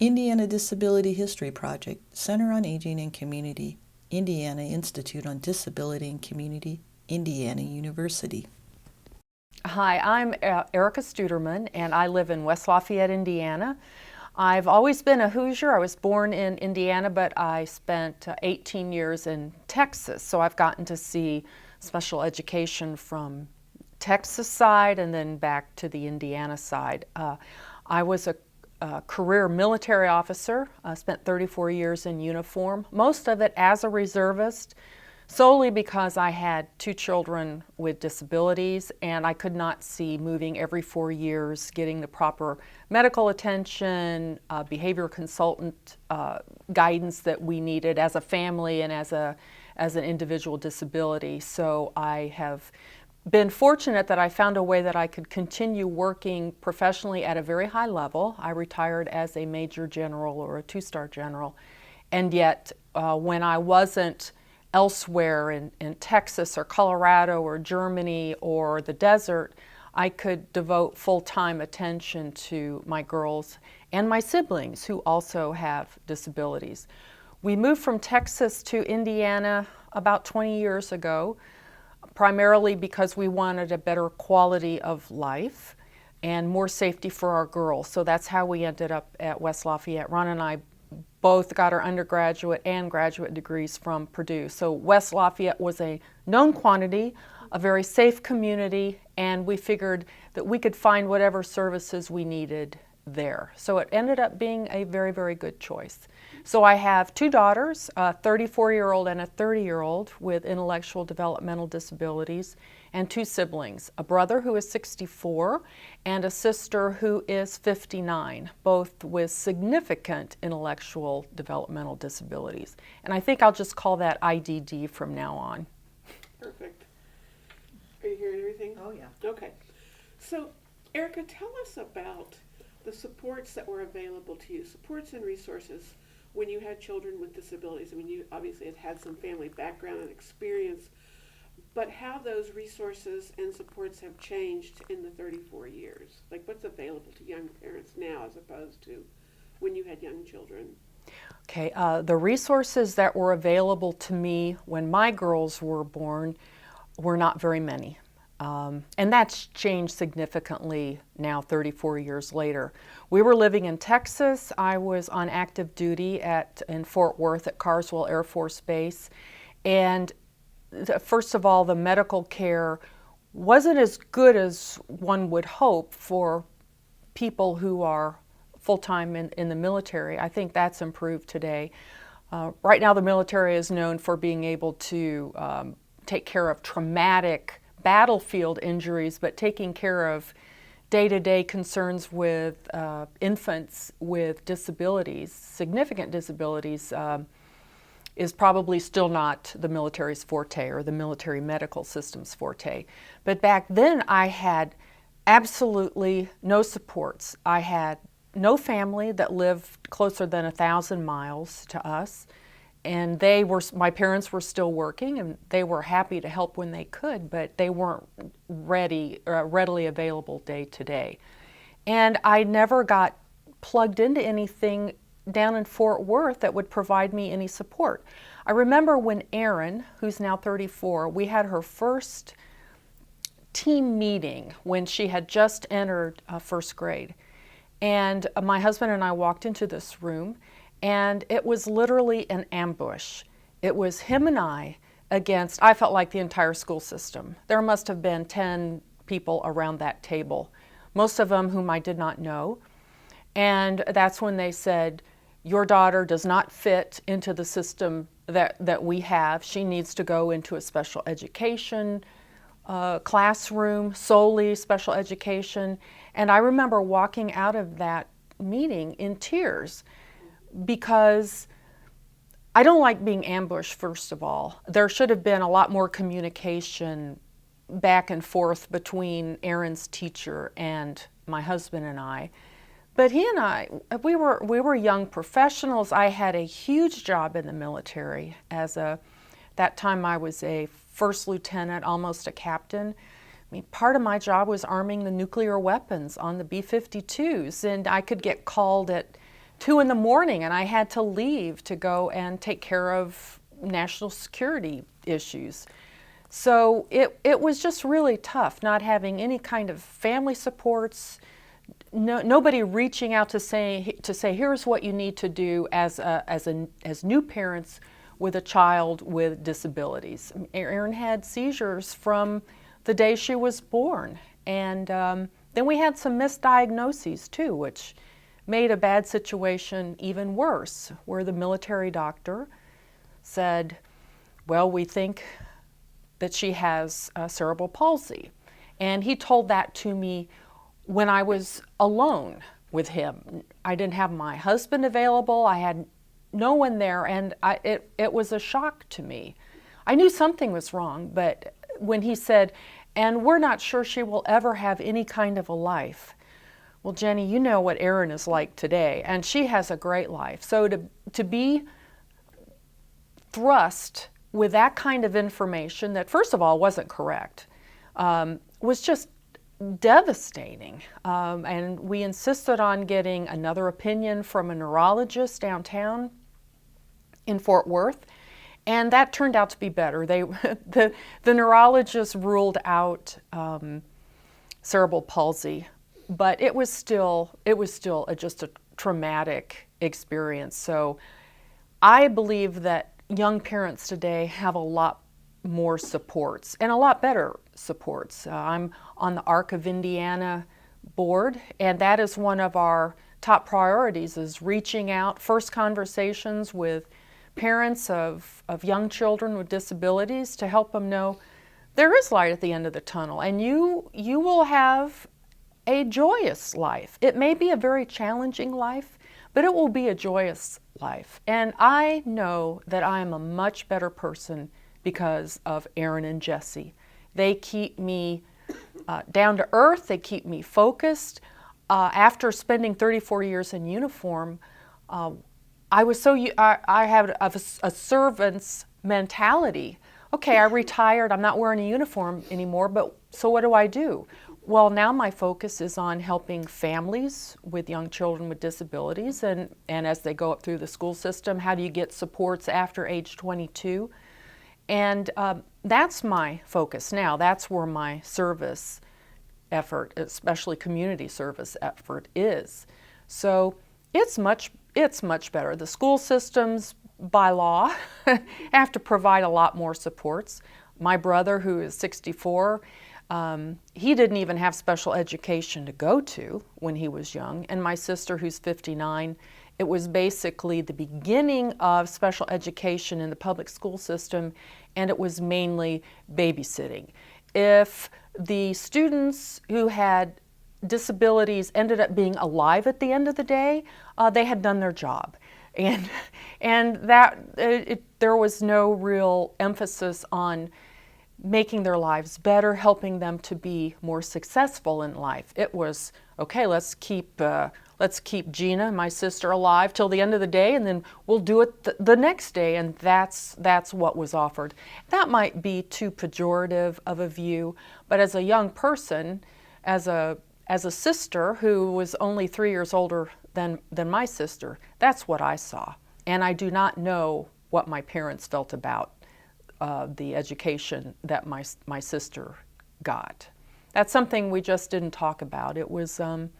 Indiana Disability History Project, Center on Aging and Community, Indiana Institute on Disability and Community, Indiana University. Hi, I'm Erika Steuterman, and I live in West Lafayette, Indiana. I've always been a Hoosier. I was born in Indiana, but I spent 18 years in Texas, so I've gotten to see special education from Texas side and then back to the Indiana side. I was a career military officer, spent 34 years in uniform, most of it as a reservist, solely because I had two children with disabilities and I could not see moving every 4 years, getting the proper medical attention, behavior consultant guidance that we needed as a family and as an individual disability. So I have been fortunate that I found a way that I could continue working professionally at a very high level. I retired as a major general or a two-star general, and yet when I wasn't elsewhere in Texas or Colorado or Germany or the desert, I could devote full-time attention to my girls and my siblings who also have disabilities. We moved from Texas to Indiana about 20 years ago, primarily because we wanted a better quality of life and more safety for our girls. So that's how we ended up at West Lafayette. Ron and I both got our undergraduate and graduate degrees from Purdue. So West Lafayette was a known quantity, a very safe community, and we figured that we could find whatever services we needed there. So it ended up being a very, very good choice. So I have two daughters, a 34-year-old and a 30-year-old with intellectual developmental disabilities, and two siblings, a brother who is 64 and a sister who is 59, both with significant intellectual developmental disabilities. And I think I'll just call that IDD from now on. Perfect. Are you hearing everything? Oh, yeah. Okay. So, Erika, tell us about the supports that were available to you, supports and resources when you had children with disabilities. I mean, you obviously had some family background and experience, but how those resources and supports have changed in the 34 years. Like, what's available to young parents now as opposed to when you had young children? Okay, the resources that were available to me when my girls were born were not very many. And that's changed significantly now 34 years later. We were living in Texas. I was on active duty in Fort Worth at Carswell Air Force Base. And first of all, the medical care wasn't as good as one would hope for people who are full-time in the military. I think that's improved today. Right now the military is known for being able to take care of traumatic battlefield injuries, but taking care of day-to-day concerns with infants with disabilities, significant disabilities, is probably still not the military's forte or the military medical system's forte. But back then I had absolutely no supports. I had no family that lived closer than 1,000 miles to us. And my parents were still working and they were happy to help when they could, but they weren't readily available day to day. And I never got plugged into anything down in Fort Worth that would provide me any support. I remember when Erin, who's now 34, we had her first team meeting when she had just entered first grade. And my husband and I walked into this room, and it was literally an ambush. It was him and I against, I felt like, the entire school system. There must have been 10 people around that table, most of them whom I did not know. And that's when they said, your daughter does not fit into the system that we have. She needs to go into a special education classroom, solely special education. And I remember walking out of that meeting in tears, because I don't like being ambushed, first of all. There should have been a lot more communication back and forth between Erin's teacher and my husband and I. But he and I, we were young professionals. I had a huge job in the military. That time I was a first lieutenant, almost a captain. I mean, part of my job was arming the nuclear weapons on the B-52s, and I could get called at 2 in the morning and I had to leave to go and take care of national security issues. So it was just really tough not having any kind of family supports, nobody reaching out to say here's what you need to do as new parents with a child with disabilities. Erin had seizures from the day she was born, and then we had some misdiagnoses too, which made a bad situation even worse, where the military doctor said, well, we think that she has cerebral palsy. And he told that to me when I was alone with him. I didn't have my husband available, I had no one there, and it was a shock to me. I knew something was wrong, but when he said, and we're not sure she will ever have any kind of a life. Well, Jenny, you know what Erin is like today, and she has a great life. So to be thrust with that kind of information that, first of all, wasn't correct, was just devastating. And we insisted on getting another opinion from a neurologist downtown in Fort Worth, and that turned out to be better. The neurologist ruled out cerebral palsy, but it was still just a traumatic experience. So I believe that young parents today have a lot more supports and a lot better supports. I'm on the ARC of Indiana board, and that is one of our top priorities, is reaching out, first conversations with parents of young children with disabilities to help them know there is light at the end of the tunnel, and you will have a joyous life. It may be a very challenging life, but it will be a joyous life. And I know that I am a much better person because of Erin and Jesse. They keep me down to earth, they keep me focused. After spending 34 years in uniform, I had a servant's mentality. Okay, I retired, I'm not wearing a uniform anymore, but so what do? Well, now my focus is on helping families with young children with disabilities, and as they go up through the school system, how do you get supports after age 22? And that's my focus now. That's where my service effort, especially community service effort, is. So it's much better. The school systems, by law, have to provide a lot more supports. My brother, who is 64, he didn't even have special education to go to when he was young. And my sister, who's 59, it was basically the beginning of special education in the public school system, and it was mainly babysitting. If the students who had disabilities ended up being alive at the end of the day, they had done their job. And there was no real emphasis on making their lives better, helping them to be more successful in life. It was, okay, let's keep Gina, my sister, alive till the end of the day, and then we'll do it the next day, and that's what was offered. That might be too pejorative of a view, but as a young person, as a sister who was only 3 years older than my sister, that's what I saw. And I do not know what my parents felt about the education that my sister got. That's something we just didn't talk about. It was hard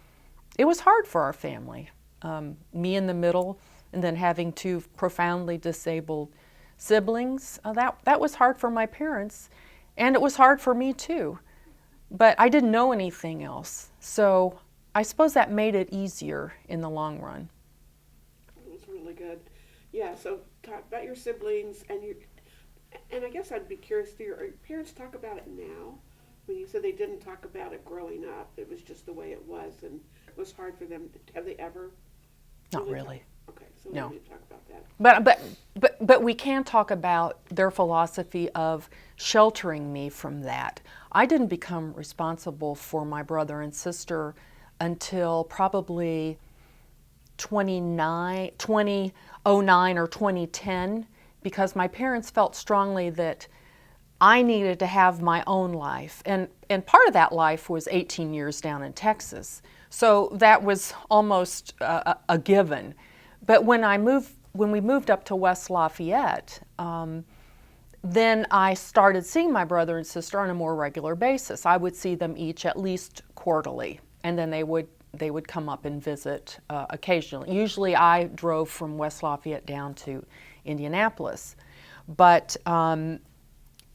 for our family. Me in the middle, and then having 2 profoundly disabled siblings. That was hard for my parents, and it was hard for me too. But I didn't know anything else, so I suppose that made it easier in the long run. It was really good. Yeah. So talk about your siblings and I guess I'd be curious, do your parents talk about it now? When you said they didn't talk about it growing up, it was just the way it was, and it was hard for them. Have they ever? Not really. Okay, so No. we need to talk about that. But we can talk about their philosophy of sheltering me from that. I didn't become responsible for my brother and sister until probably 2009 or 2010, because my parents felt strongly that I needed to have my own life. And part of that life was 18 years down in Texas. So that was almost a given. But when we moved up to West Lafayette, then I started seeing my brother and sister on a more regular basis. I would see them each at least quarterly, and then they would come up and visit occasionally. Usually I drove from West Lafayette down to Indianapolis. But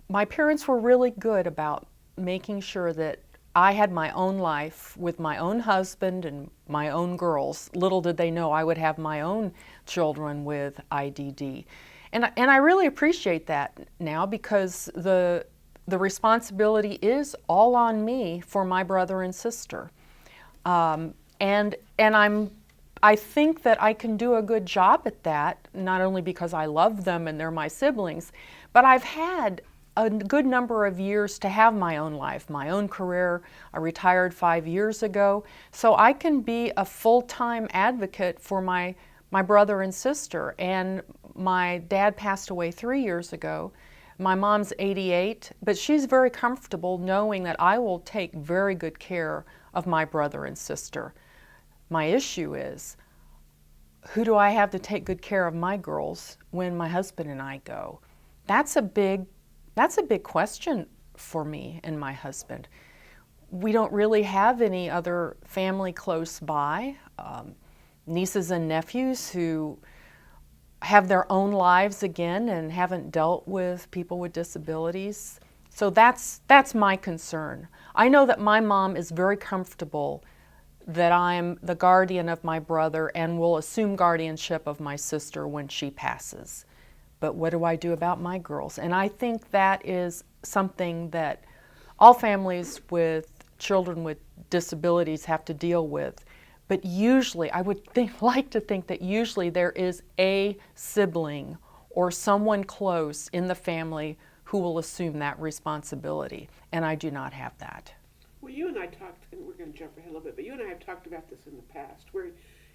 my parents were really good about making sure that I had my own life with my own husband and my own girls. Little did they know I would have my own children with IDD. And I really appreciate that now, because the responsibility is all on me for my brother and sister. And I think that I can do a good job at that, not only because I love them and they're my siblings, but I've had a good number of years to have my own life, my own career. I retired 5 years ago, so I can be a full-time advocate for my brother and sister. And my dad passed away 3 years ago. My mom's 88, but she's very comfortable knowing that I will take very good care of my brother and sister. My issue is, who do I have to take good care of my girls when my husband and I go? That's a big question for me and my husband. We don't really have any other family close by, nieces and nephews who have their own lives again and haven't dealt with people with disabilities. So that's my concern. I know that my mom is very comfortable that I'm the guardian of my brother and will assume guardianship of my sister when she passes. But what do I do about my girls? And I think that is something that all families with children with disabilities have to deal with. But usually, I would like to think that usually there is a sibling or someone close in the family who will assume that responsibility. And I do not have that. Well, you and I talked, and we're going to jump ahead a little bit, but you and I have talked about this in the past, where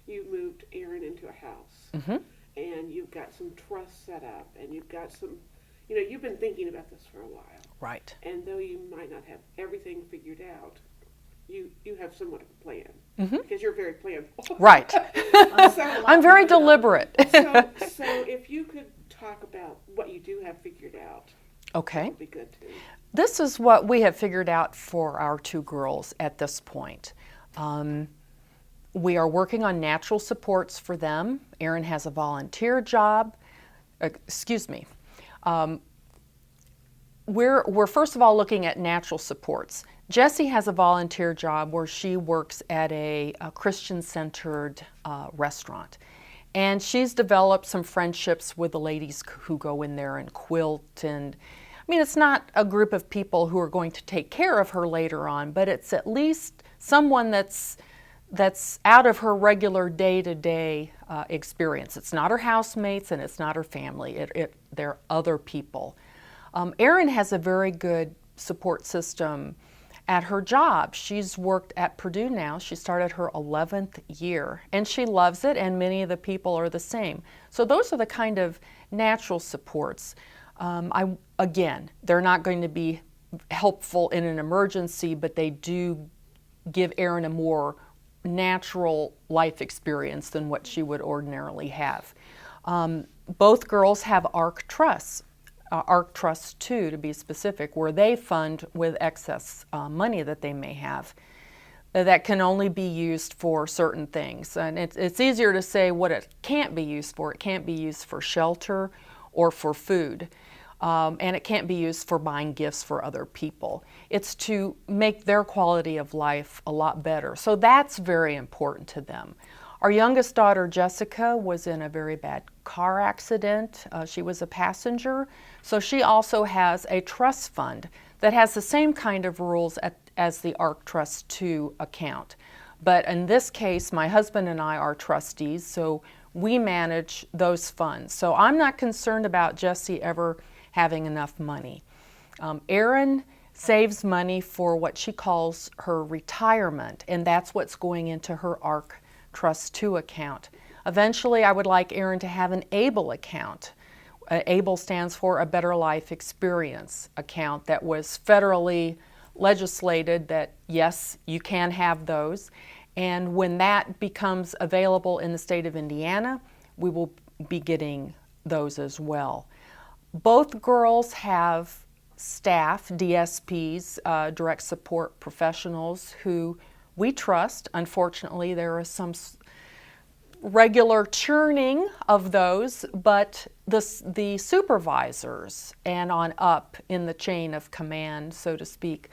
you moved Aaron into a house. Mm-hmm. And you've got some trust set up, and you've got some, you've been thinking about this for a while. Right. And though you might not have everything figured out, you have somewhat of a plan. Mm-hmm. Because you're very planful. Right. I'm very deliberate. so if you could talk about what you do have figured out, okay. that would be good too. This is what we have figured out for our two girls at this point. We are working on natural supports for them. Aaron has a volunteer job. We're first of all looking at natural supports. Jessie has a volunteer job where she works at a Christian-centered restaurant. And she's developed some friendships with the ladies who go in there and quilt. And I mean, it's not a group of people who are going to take care of her later on, but it's at least someone that's out of her regular day-to-day experience. It's not her housemates and it's not her family. They're other people. Erin has a very good support system at her job. She's worked at Purdue now. She started her 11th year and she loves it, and many of the people are the same. So those are the kind of natural supports. Again, they're not going to be helpful in an emergency, but they do give Erin a more natural life experience than what she would ordinarily have. Both girls have ARC trusts, ARC Trust 2 to be specific, where they fund with excess money that they may have that can only be used for certain things. And it's easier to say what it can't be used for. It can't be used for shelter or for food. And it can't be used for buying gifts for other people. It's to make their quality of life a lot better. So that's very important to them. Our youngest daughter, Jessica, was in a very bad car accident. She was a passenger. So she also has a trust fund that has the same kind of rules as the ARC Trust 2 account. But in this case, my husband and I are trustees, so we manage those funds. So I'm not concerned about Jessie ever having enough money. Erin saves money for what she calls her retirement, and that's what's going into her ARC Trust 2 account. Eventually, I would like Erin to have an ABLE account. ABLE stands for a Better Life Experience account that was federally legislated that, yes, you can have those. And when that becomes available in the state of Indiana, we will be getting those as well. Both girls have staff, DSPs, direct support professionals, who we trust. Unfortunately, there is some regular churning of those, but the supervisors and on up in the chain of command, so to speak,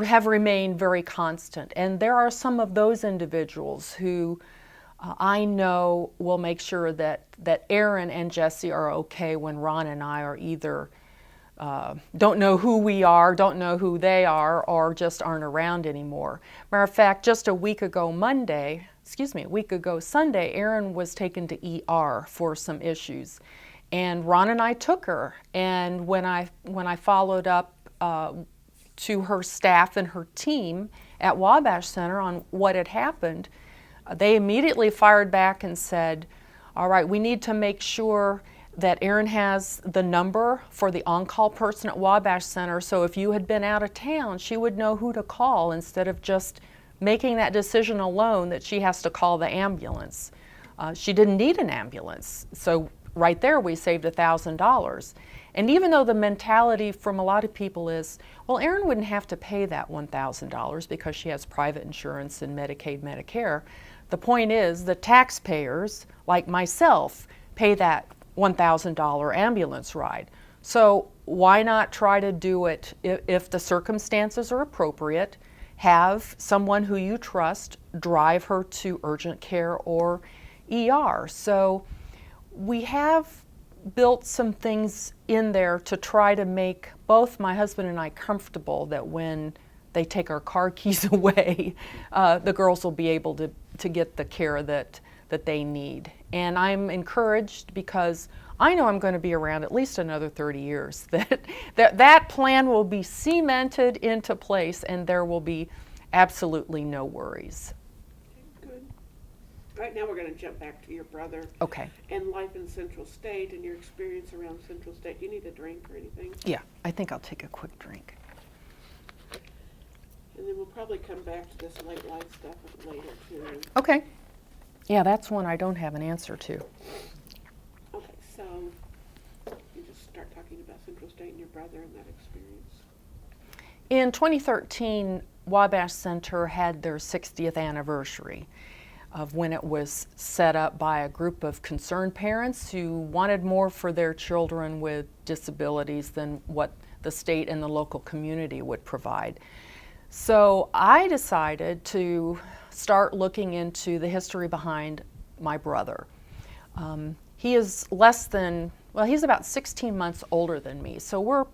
have remained very constant. And there are some of those individuals who I know will make sure that Aaron and Jesse are okay when Ron and I are either don't know who we are, don't know who they are, or just aren't around anymore. Matter of fact, just a week ago Sunday, Aaron was taken to ER for some issues. And Ron and I took her. And when I followed up to her staff and her team at Wabash Center on what had happened, they immediately fired back and said, all right, we need to make sure that Erin has the number for the on-call person at Wabash Center, so if you had been out of town, she would know who to call instead of just making that decision alone that she has to call the ambulance. She didn't need an ambulance, so right there we saved $1,000. And even though the mentality from a lot of people is, well, Erin wouldn't have to pay that $1,000 because she has private insurance and Medicaid, Medicare, the point is the taxpayers, like myself, pay that $1,000 ambulance ride. So why not try to do it if the circumstances are appropriate, have someone who you trust drive her to urgent care or ER. So we have built some things in there to try to make both my husband and I comfortable that when they take our car keys away, the girls will be able to get the care that they need. And I'm encouraged because I know I'm going to be around at least another 30 years, that plan will be cemented into place and there will be absolutely no worries. Good. All right, now we're going to jump back to your brother. Okay. And life in Central State and your experience around Central State. Do you need a drink or anything? Yeah, I think I'll take a quick drink. And then we'll probably come back to this late life stuff later too. Okay. Yeah, that's one I don't have an answer to. Okay, so you just start talking about Central State and your brother and that experience. In 2013, Wabash Center had their 60th anniversary of when it was set up by a group of concerned parents who wanted more for their children with disabilities than what the state and the local community would provide. So I decided to start looking into the history behind my brother. He is he's about 16 months older than me, so we're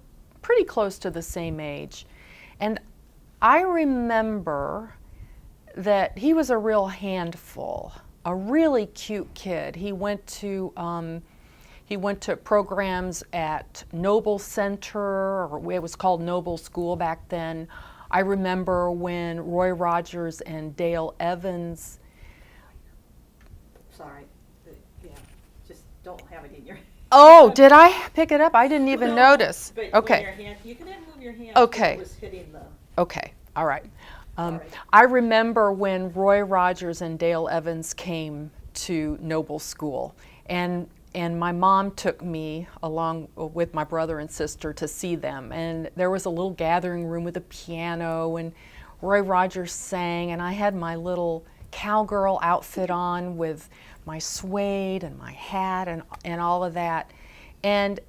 pretty close to the same age. And I remember that he was a real handful, a really cute kid. He went to programs at Noble Center, or it was called Noble School back then. I remember when Roy Rogers and Dale Evans. Sorry, yeah, just don't have it in your. Oh, did I pick it up? I didn't even notice. But Okay. Your hand, you can move your hand. Okay. It was hitting the. Okay, all right. Sorry. I remember when Roy Rogers and Dale Evans came to Noble School, and my mom took me along with my brother and sister to see them. And there was a little gathering room with a piano, and Roy Rogers sang, and I had my little cowgirl outfit on with my suede and my hat and all of that. And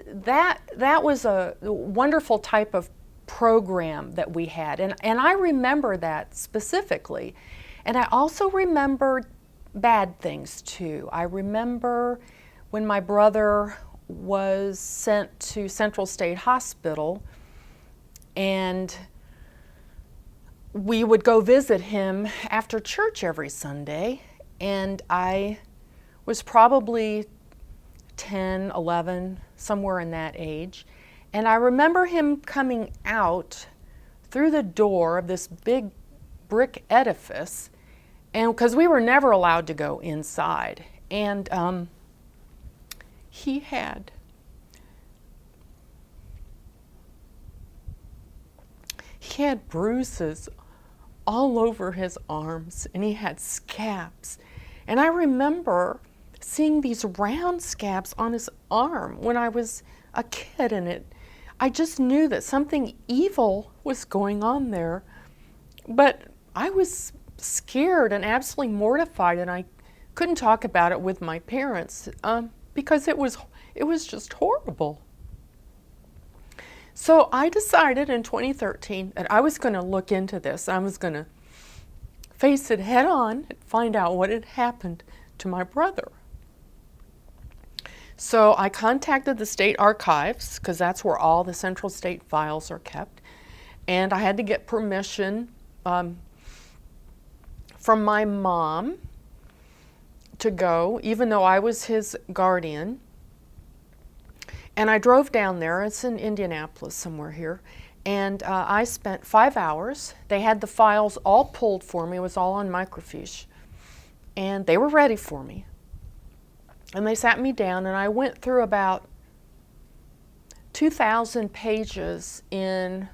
that was a wonderful type of program that we had. And I remember that specifically. And I also remembered bad things too. I remember when my brother was sent to Central State Hospital, and we would go visit him after church every Sunday, and I was probably 10, 11, somewhere in that age. And I remember him coming out through the door of this big brick edifice, and because we were never allowed to go inside. And he had he had bruises all over his arms, and he had scabs. And I remember seeing these round scabs on his arm when I was a kid, and I just knew that something evil was going on there. But I was scared and absolutely mortified, and I couldn't talk about it with my parents because it was just horrible. So I decided in 2013 that I was going to look into this. I was going to face it head on and find out what had happened to my brother. So I contacted the state archives, because that's where all the Central State files are kept, and I had to get permission from my mom to go, even though I was his guardian. And I drove down there. It's in Indianapolis somewhere here. And I spent 5 hours. They had the files all pulled for me. It was all on microfiche. And they were ready for me. And they sat me down, and I went through about 2,000 pages in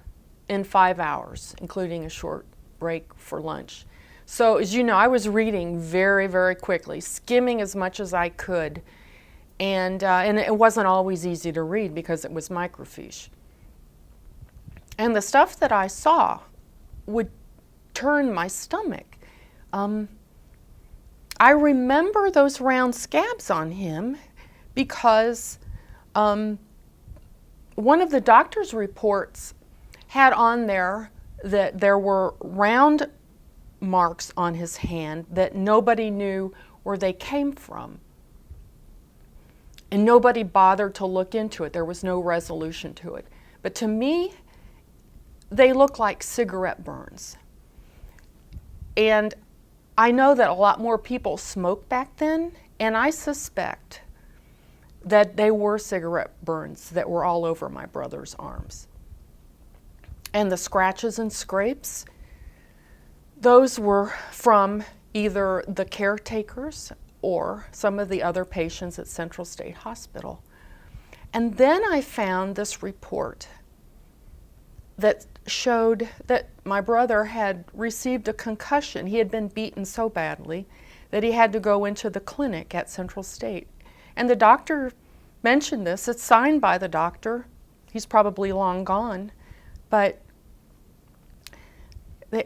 5 hours, including a short break for lunch. So as you know, I was reading very, very quickly, skimming as much as I could. And it wasn't always easy to read because it was microfiche. And the stuff that I saw would turn my stomach. I remember those round scabs on him because one of the doctor's reports had on there that there were round marks on his hand that nobody knew where they came from. And nobody bothered to look into it. There was no resolution to it. But to me, they look like cigarette burns. And I know that a lot more people smoked back then, and I suspect that they were cigarette burns that were all over my brother's arms. And the scratches and scrapes, those were from either the caretakers or some of the other patients at Central State Hospital. And then I found this report that showed that my brother had received a concussion. He had been beaten so badly that he had to go into the clinic at Central State. And the doctor mentioned this. It's signed by the doctor. He's probably long gone. But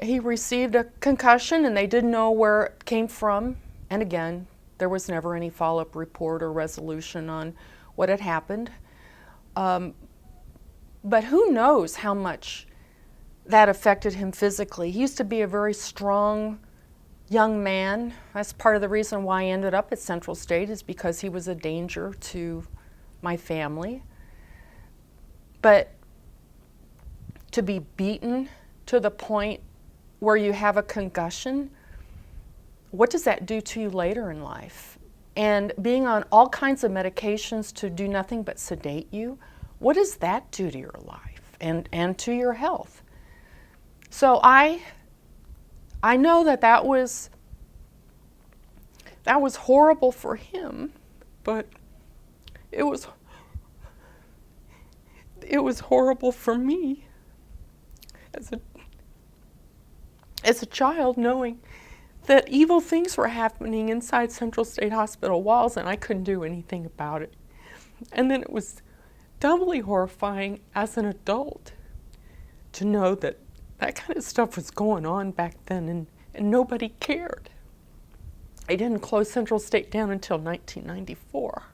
he received a concussion, and they didn't know where it came from. And again, there was never any follow-up report or resolution on what had happened. But who knows how much that affected him physically. He used to be a very strong young man. That's part of the reason why I ended up at Central State, is because he was a danger to my family. But to be beaten to the point where you have a concussion, what does that do to you later in life? And being on all kinds of medications to do nothing but sedate you, what does that do to your life and to your health? So I know that was horrible for him, but it was horrible for me as a child, knowing that evil things were happening inside Central State Hospital walls, and I couldn't do anything about it. And then it was doubly horrifying as an adult to know that that kind of stuff was going on back then, and nobody cared. They didn't close Central State down until 1994.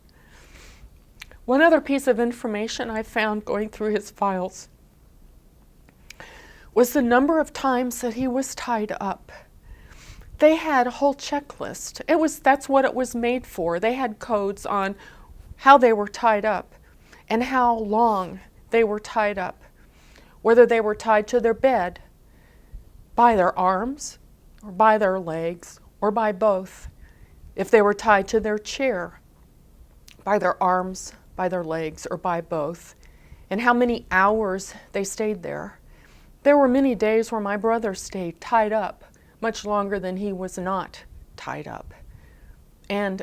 One other piece of information I found going through his files was the number of times that he was tied up. They had a whole checklist. That's what it was made for. They had codes on how they were tied up and how long they were tied up, whether they were tied to their bed, by their arms, or by their legs, or by both. If they were tied to their chair, by their arms, by their legs, or by both, and how many hours they stayed there. There were many days where my brother stayed tied up much longer than he was not tied up. And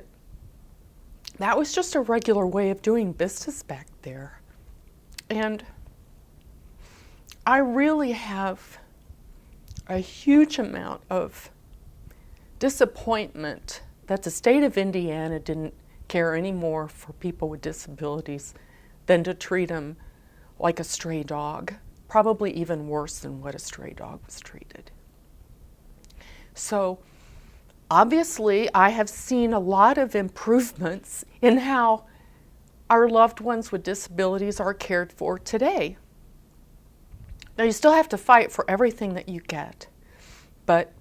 that was just a regular way of doing business back there. And I really have a huge amount of disappointment that the state of Indiana didn't care any more for people with disabilities than to treat them like a stray dog, probably even worse than what a stray dog was treated. So obviously, I have seen a lot of improvements in how our loved ones with disabilities are cared for today. Now, you still have to fight for everything that you get, but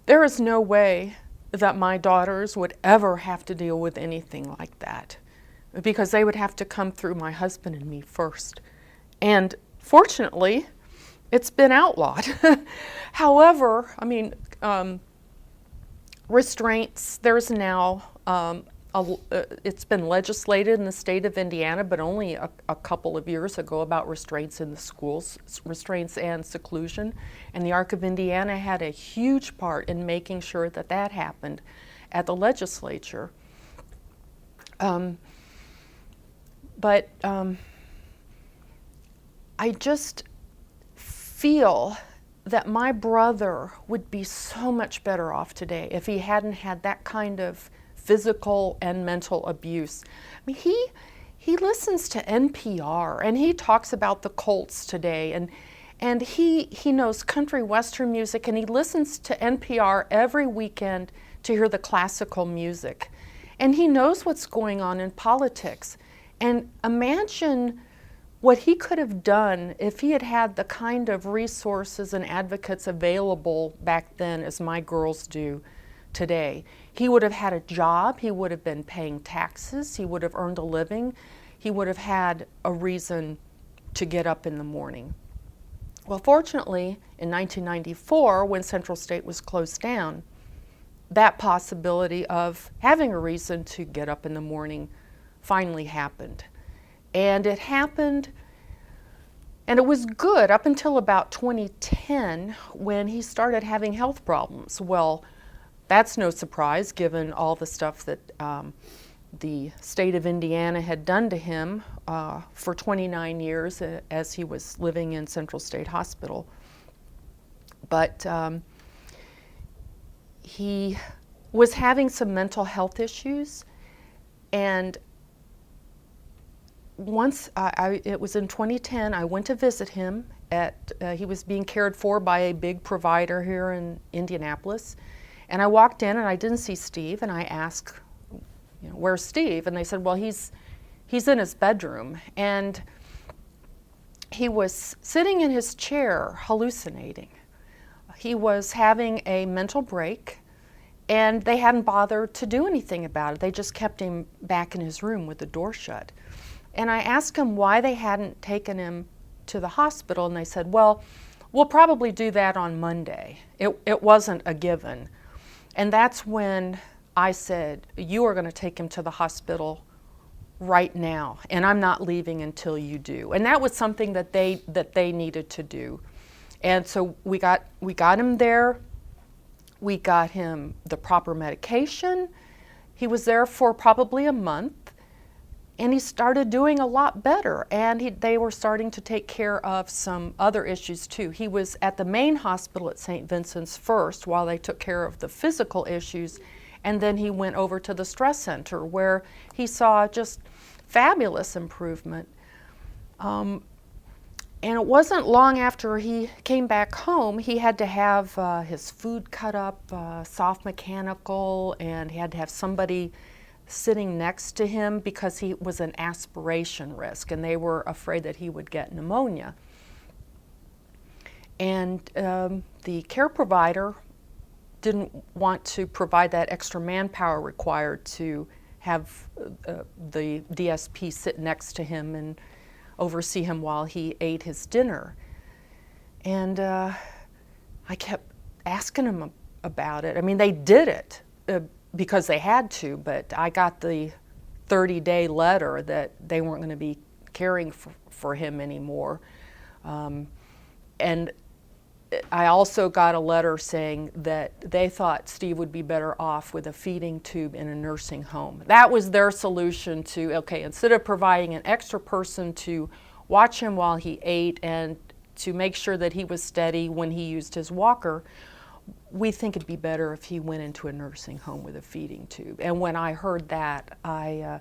there is no way that my daughters would ever have to deal with anything like that, because they would have to come through my husband and me first. And fortunately, it's been outlawed. However, I mean, restraints, there's now, it's been legislated in the state of Indiana, but only a couple of years ago, about restraints in the schools, restraints and seclusion. And the Arc of Indiana had a huge part in making sure that that happened at the legislature. But I just feel that my brother would be so much better off today if he hadn't had that kind of physical and mental abuse. I mean, he listens to NPR and he talks about the Colts today, and he knows country western music, and he listens to NPR every weekend to hear the classical music. And he knows what's going on in politics. And imagine what he could have done if he had had the kind of resources and advocates available back then as my girls do today. He would have had a job, he would have been paying taxes, he would have earned a living, he would have had a reason to get up in the morning. Well, fortunately, in 1994, when Central State was closed down, that possibility of having a reason to get up in the morning finally happened. And it happened, and it was good up until about 2010, when he started having health problems. Well, that's no surprise given all the stuff that the state of Indiana had done to him for 29 years as he was living in Central State Hospital. But he was having some mental health issues, and once, it was in 2010, I went to visit him he was being cared for by a big provider here in Indianapolis. And I walked in and I didn't see Steve, and I asked, where's Steve? And they said, well, he's in his bedroom. And he was sitting in his chair hallucinating. He was having a mental break, and they hadn't bothered to do anything about it. They just kept him back in his room with the door shut. And I asked him why they hadn't taken him to the hospital, and they said, well, we'll probably do that on Monday. It wasn't a given. And that's when I said, you are going to take him to the hospital right now, and I'm not leaving until you do. And that was something that they needed to do. And so we got him there. We got him the proper medication. He was there for probably a month. And he started doing a lot better, and they were starting to take care of some other issues too. He was at the main hospital at St. Vincent's first while they took care of the physical issues, and then he went over to the stress center where he saw just fabulous improvement. And it wasn't long after he came back home, he had to have his food cut up, soft mechanical, and he had to have somebody sitting next to him because he was an aspiration risk, and they were afraid that he would get pneumonia. And the care provider didn't want to provide that extra manpower required to have the DSP sit next to him and oversee him while he ate his dinner. And I kept asking him about it. I mean, they did it because they had to, but I got the 30-day letter that they weren't going to be caring for him anymore. And I also got a letter saying that they thought Steve would be better off with a feeding tube in a nursing home. That was their solution to, okay, instead of providing an extra person to watch him while he ate and to make sure that he was steady when he used his walker, we think it'd be better if he went into a nursing home with a feeding tube. And when I heard that, I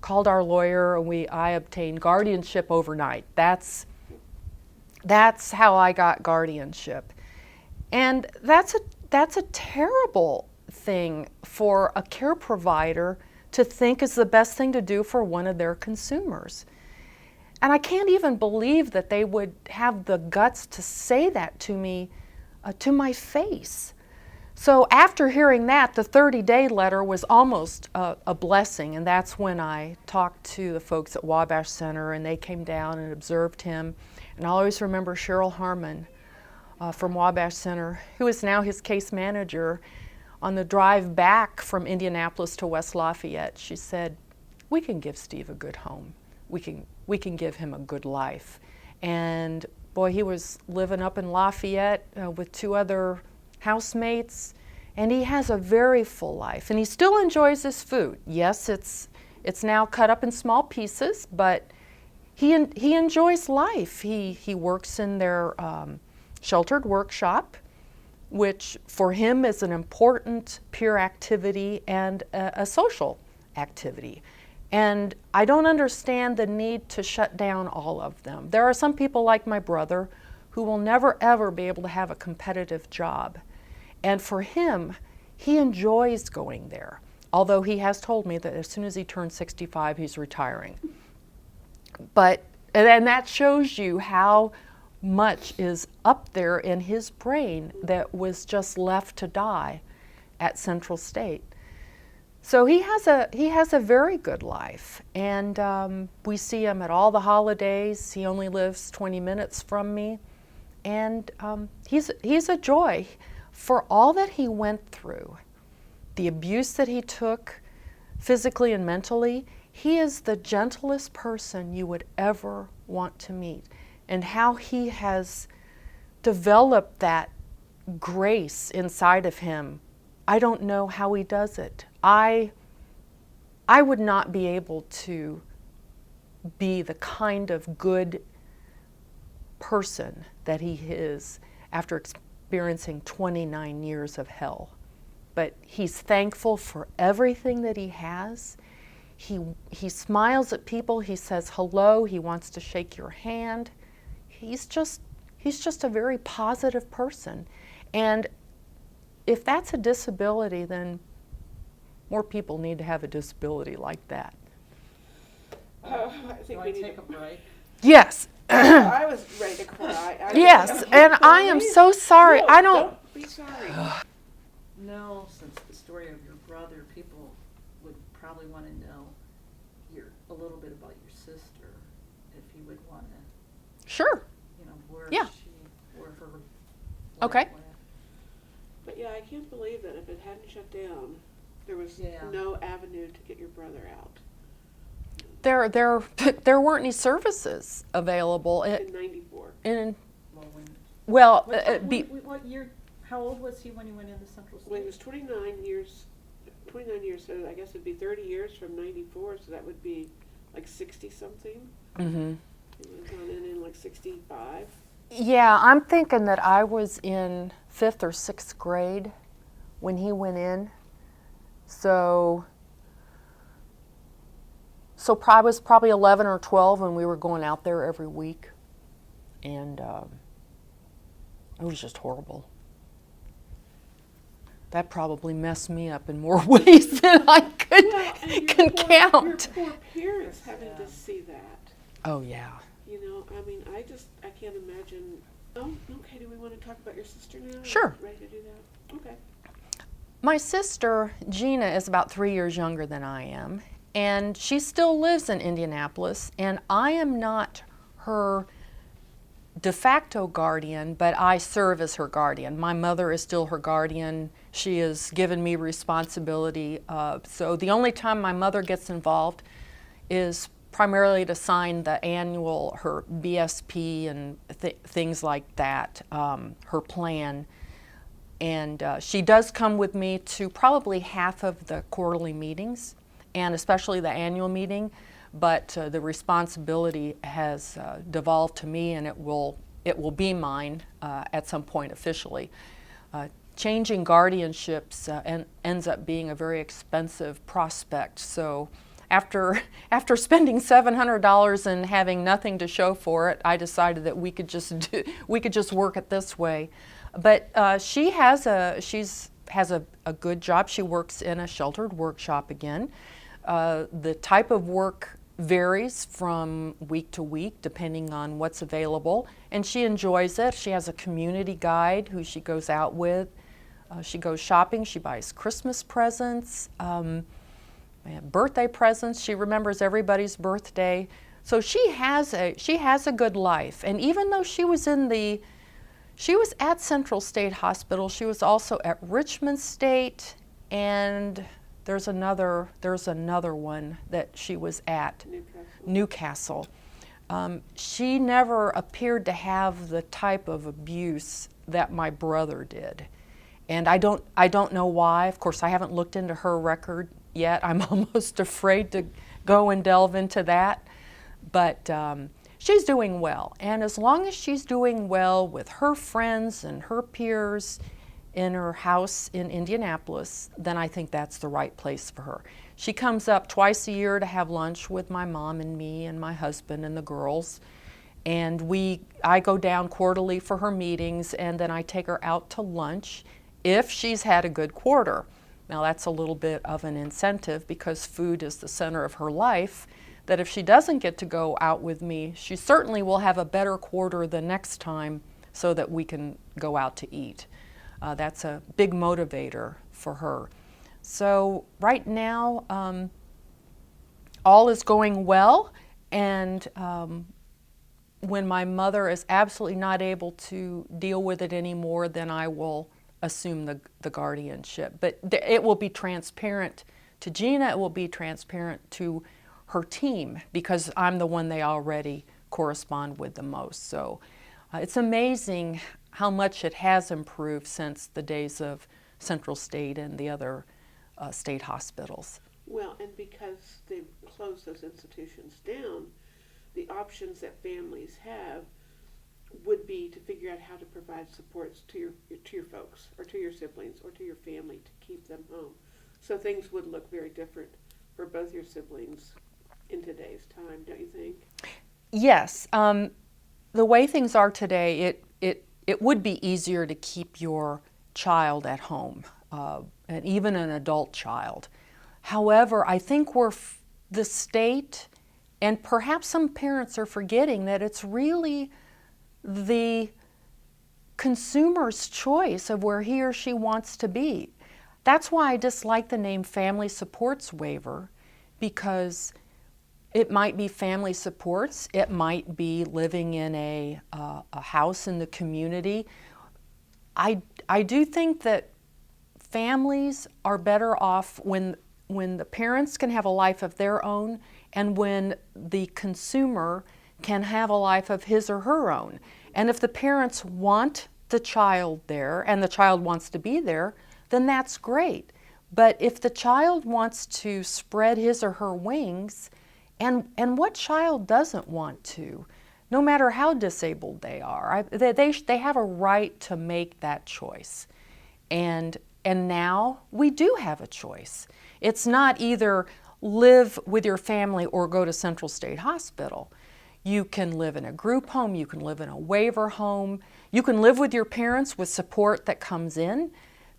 called our lawyer and I obtained guardianship overnight. That's how I got guardianship. And that's a terrible thing for a care provider to think is the best thing to do for one of their consumers. And I can't even believe that they would have the guts to say that to me, to my face. So after hearing that, the 30-day letter was almost a blessing, and that's when I talked to the folks at Wabash Center, and they came down and observed him. And I always remember Cheryl Harmon from Wabash Center, who is now his case manager. On the drive back from Indianapolis to West Lafayette, she said, "We can give Steve a good home. We can give him a good life." And boy, he was living up in Lafayette with 2 other housemates, and he has a very full life, and he still enjoys his food. Yes, it's now cut up in small pieces, but he enjoys life. He works in their sheltered workshop, which for him is an important peer activity and a social activity. And I don't understand the need to shut down all of them. There are some people like my brother who will never ever be able to have a competitive job. And for him, he enjoys going there. Although he has told me that as soon as he turns 65, he's retiring. And that shows you how much is up there in his brain that was just left to die at Central State. So he has a very good life, and we see him at all the holidays. He only lives 20 minutes from me, and he's a joy for all that he went through, the abuse that he took physically and mentally. He is the gentlest person you would ever want to meet, and how he has developed that grace inside of him. I don't know how he does it. I would not be able to be the kind of good person that he is after experiencing 29 years of hell. But he's thankful for everything that he has. He smiles at people, he says hello, he wants to shake your hand. He's just a very positive person. And if that's a disability, then more people need to have a disability like that. I think we need take a break. Yes. I was ready to cry. Yes, and I am so sorry. No, I don't be sorry. No, since the story of your brother, people would probably want to know a little bit about your sister, if you would want to, Sure. where Yeah. where her life Okay. went. But yeah, I can't believe that if it hadn't shut down, there was Yeah. no avenue to get your brother out There weren't any services available in '94. in Well, well what year? How old was he when he went into Central State? When he was 29 years, so I guess it'd be 30 years from '94, so that would be like 60 something. mhm. He would have gone in like 65. Yeah, I'm thinking that I was in 5th or 6th grade when he went in. So I was probably 11 or 12 when we were going out there every week. And it was just horrible. That probably messed me up in more ways than I can count. Your poor parents having to see that. Oh, yeah. I mean, I can't imagine. Oh, okay, do we want to talk about your sister now? Sure. Ready to do that? Okay. My sister, Gina, is about 3 years younger than I am, and she still lives in Indianapolis, and I am not her de facto guardian, but I serve as her guardian. My mother is still her guardian. She has given me responsibility. So the only time my mother gets involved is primarily to sign the annual, her BSP and things like that, her plan. And she does come with me to probably half of the quarterly meetings, and especially the annual meeting, but the responsibility has devolved to me, and it will it will be mine at some point officially. Changing guardianships ends up being a very expensive prospect. So after spending $700 and having nothing to show for it, I decided that we could just work it this way. But she has a good job. She works in a sheltered workshop again. The type of work varies from week to week depending on what's available, and she enjoys it. She has a community guide who she goes out with. She goes shopping. She buys Christmas presents, birthday presents. She remembers everybody's birthday. So she has a good life. And even though she was at Central State Hospital, she was also at Richmond State, and there's another one that she was at, Newcastle. She never appeared to have the type of abuse that my brother did. And I don't know why. Of course, I haven't looked into her record yet. I'm almost afraid to go and delve into that. But she's doing well. And as long as she's doing well with her friends and her peers in her house in Indianapolis, then I think that's the right place for her. She comes up twice a year to have lunch with my mom and me and my husband and the girls. And I go down quarterly for her meetings, and then I take her out to lunch if she's had a good quarter. Now that's a little bit of an incentive because food is the center of her life, that if she doesn't get to go out with me, she certainly will have a better quarter the next time so that we can go out to eat. That's a big motivator for her. So right now, all is going well, and when my mother is absolutely not able to deal with it anymore, then I will assume the guardianship. But it will be transparent to Gina, it will be transparent to her team, because I'm the one they already correspond with the most. So it's amazing how much it has improved since the days of Central State and the other state hospitals. Well, and because they've closed those institutions down, the options that families have would be to figure out how to provide supports to your folks, or to your siblings, or to your family to keep them home. So things would look very different for both your siblings in today's time, don't you think? Yes. The way things are today, it would be easier to keep your child at home, and even an adult child. However, I think the state, and perhaps some parents are forgetting that it's really the consumer's choice of where he or she wants to be. That's why I dislike the name Family Supports Waiver, because it might be family supports, it might be living in a house in the community. I do think that families are better off when the parents can have a life of their own, and when the consumer can have a life of his or her own. And if the parents want the child there and the child wants to be there, then that's great. But if the child wants to spread his or her wings, and what child doesn't want to, no matter how disabled they are, they have a right to make that choice. And now we do have a choice. It's not either live with your family or go to Central State Hospital. You can live in a group home, you can live in a waiver home, you can live with your parents with support that comes in.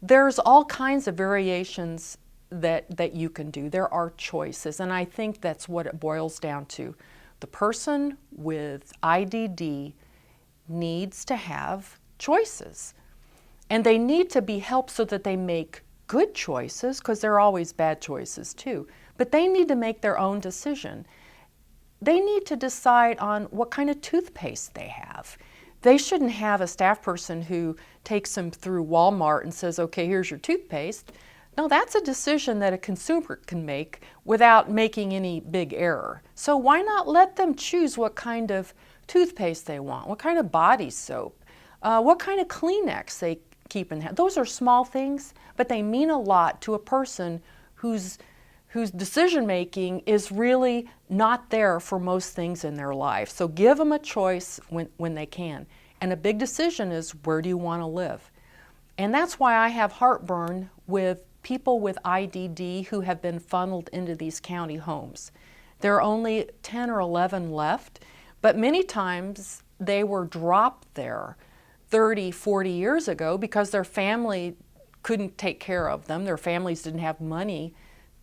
There's all kinds of variations that you can do. There are choices, and I think that's what it boils down to. The person with IDD needs to have choices, and they need to be helped so that they make good choices, because there are always bad choices too, but they need to make their own decision. They need to decide on what kind of toothpaste they have. They shouldn't have a staff person who takes them through Walmart and says, okay, here's your toothpaste. No, that's a decision that a consumer can make without making any big error. So why not let them choose what kind of toothpaste they want, what kind of body soap, what kind of Kleenex they keep in hand. Those are small things, but they mean a lot to a person whose decision making is really not there for most things in their life. So give them a choice when they can. And a big decision is, where do you want to live? And that's why I have heartburn with people with IDD who have been funneled into these county homes. There are only 10 or 11 left, but many times they were dropped there 30, 40 years ago because their family couldn't take care of them. Their families didn't have money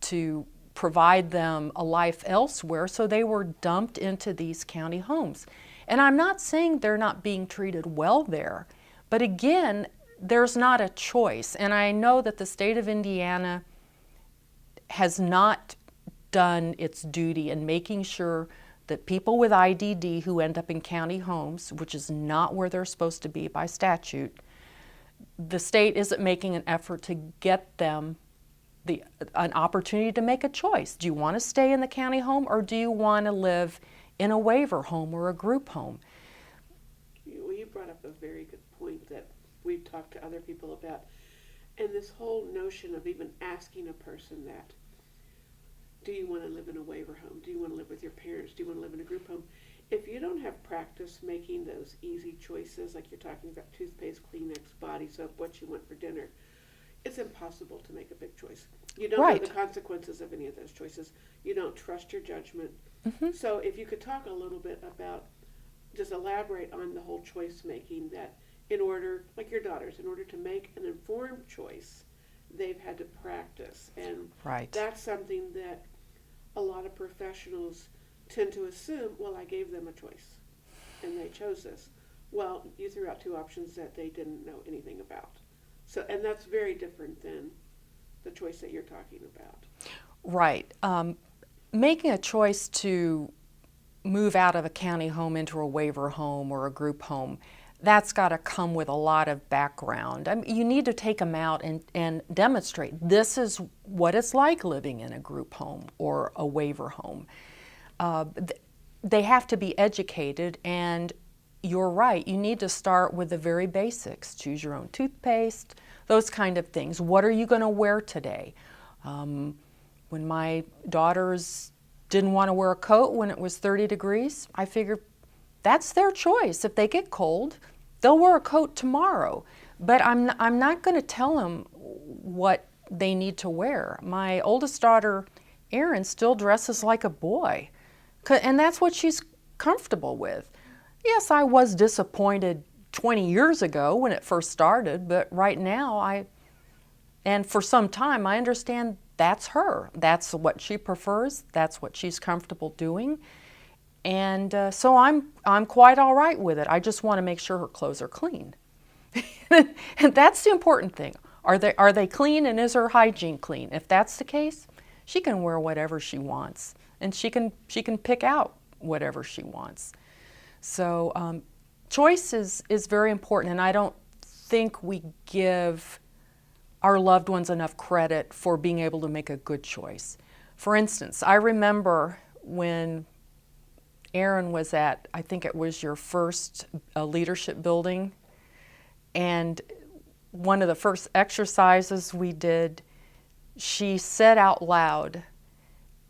to provide them a life elsewhere, so they were dumped into these county homes. And I'm not saying they're not being treated well there, but again, there's not a choice. And I know that the state of Indiana has not done its duty in making sure that people with IDD who end up in county homes, which is not where they're supposed to be by statute, the state isn't making an effort to get them an opportunity to make a choice. Do you want to stay in the county home, or do you want to live in a waiver home or a group home? Well, you brought up a very good point that we've talked to other people about, and this whole notion of even asking a person that, do you want to live in a waiver home? Do you want to live with your parents? Do you want to live in a group home? If you don't have practice making those easy choices, like you're talking about toothpaste, Kleenex, body soap, what you want for dinner, it's impossible to make a big choice. You don't know the consequences of any of those choices. You don't trust your judgment. Mm-hmm. So if you could talk a little bit about, just elaborate on the whole choice making, that in order, like your daughters, in order to make an informed choice, they've had to practice. And that's something that a lot of professionals tend to assume, well, I gave them a choice and they chose this. Well, you threw out two options that they didn't know anything about. So, and that's very different than the choice that you're talking about. Right. Making a choice to move out of a county home into a waiver home or a group home, that's got to come with a lot of background. I mean, you need to take them out and demonstrate this is what it's like living in a group home or a waiver home. They have to be educated, and you're right, you need to start with the very basics. Choose your own toothpaste, those kind of things. What are you going to wear today? When my daughters didn't want to wear a coat when it was 30 degrees, I figured that's their choice. If they get cold, they'll wear a coat tomorrow. But I'm not going to tell them what they need to wear. My oldest daughter, Erin, still dresses like a boy, and that's what she's comfortable with. Yes, I was disappointed 20 years ago when it first started, but right now and for some time, I understand that's her. That's what she prefers. That's what she's comfortable doing. And so I'm quite all right with it. I just want to make sure her clothes are clean. And that's the important thing. Are they clean, and is her hygiene clean? If that's the case, she can wear whatever she wants, and she can pick out whatever she wants. So choice is very important, and I don't think we give our loved ones enough credit for being able to make a good choice. For instance, I remember when Erin was at, I think it was your first leadership building, and one of the first exercises we did, she said out loud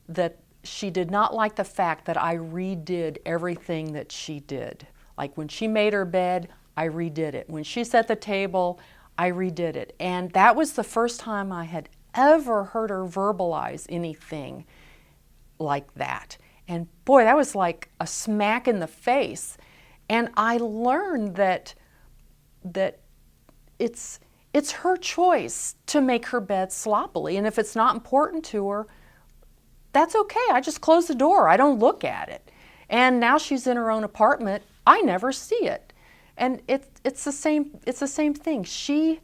that she did not like the fact that I redid everything that she did. Like when she made her bed, I redid it. When she set the table, I redid it. And that was the first time I had ever heard her verbalize anything like that. And boy, that was like a smack in the face. And I learned that it's her choice to make her bed sloppily. And if it's not important to her, that's okay. I just close the door. I don't look at it. And now she's in her own apartment. I never see it. And it's the same thing. She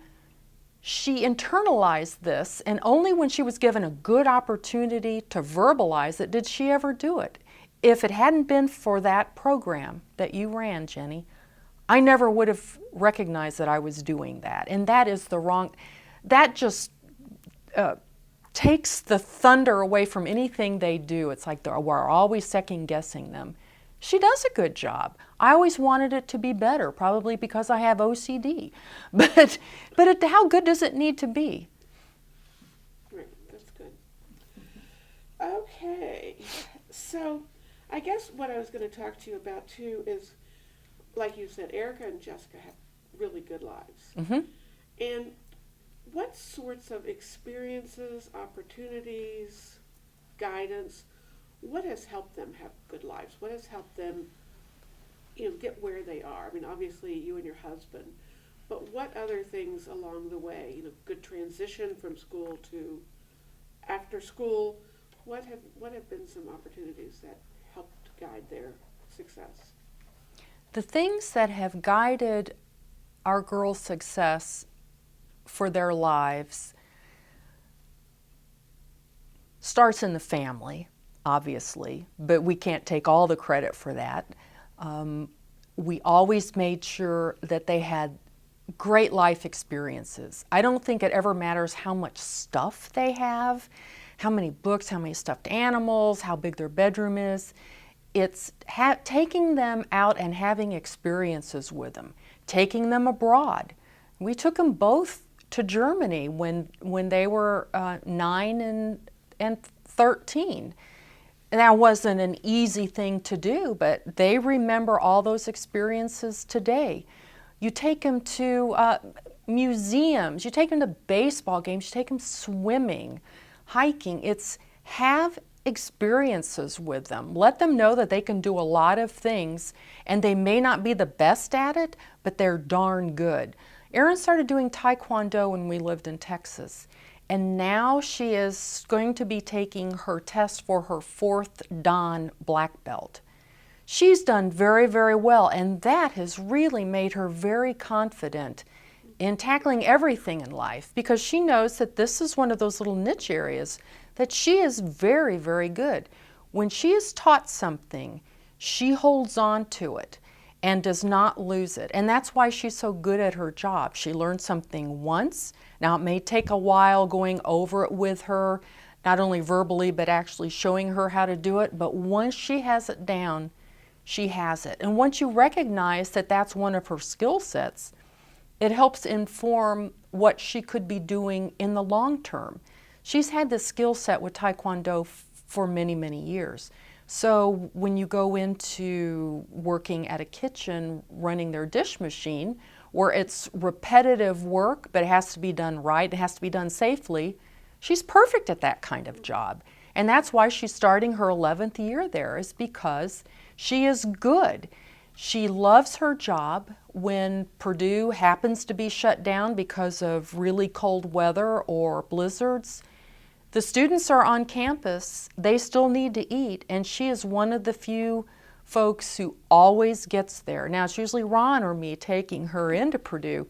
internalized this, and only when she was given a good opportunity to verbalize it did she ever do it. If it hadn't been for that program that you ran, Jenny, I never would have recognized that I was doing that. And that is the wrong, that just takes the thunder away from anything they do. It's like we're always second guessing them. She does a good job. I always wanted it to be better, probably because I have OCD. But how good does it need to be? Right, that's good. Okay, so I guess what I was going to talk to you about too is like you said, Erika and Jessica have really good lives. Mm-hmm. And what sorts of experiences, opportunities, guidance, what has helped them have good lives? What has helped them, get where they are? I mean, obviously you and your husband, but what other things along the way? Good transition from school to after school. What have been some opportunities that helped guide their success? The things that have guided our girls' success for their lives starts in the family, obviously, but we can't take all the credit for that. We always made sure that they had great life experiences. I don't think it ever matters how much stuff they have, how many books, how many stuffed animals, how big their bedroom is. It's taking them out and having experiences with them, taking them abroad. We took them both to Germany when they were 9 and 13. And that wasn't an easy thing to do, but they remember all those experiences today. You take them to museums, you take them to baseball games, you take them swimming, hiking. It's have experiences with them. Let them know that they can do a lot of things, and they may not be the best at it, but they're darn good. Erin started doing Taekwondo when we lived in Texas, and now she is going to be taking her test for her 4th Dan black belt. She's done very, very well, and that has really made her very confident in tackling everything in life, because she knows that this is one of those little niche areas that she is very, very good. When she is taught something, she holds on to it and does not lose it. And that's why she's so good at her job. She learned something once. Now, it may take a while going over it with her, not only verbally, but actually showing her how to do it. But once she has it down, she has it. And once you recognize that that's one of her skill sets, it helps inform what she could be doing in the long term. She's had this skill set with Taekwondo for many, many years. So when you go into working at a kitchen, running their dish machine, where it's repetitive work, but it has to be done right, it has to be done safely, she's perfect at that kind of job. And that's why she's starting her 11th year there, is because she is good. She loves her job. When Purdue happens to be shut down because of really cold weather or blizzards, the students are on campus, they still need to eat, and she is one of the few folks who always gets there. Now, it's usually Ron or me taking her into Purdue,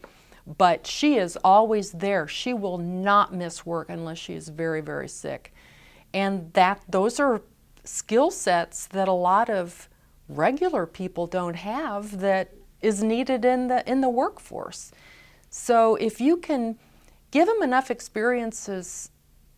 but she is always there. She will not miss work unless she is very, very sick. And those are skill sets that a lot of regular people don't have that is needed in the workforce. So if you can give them enough experiences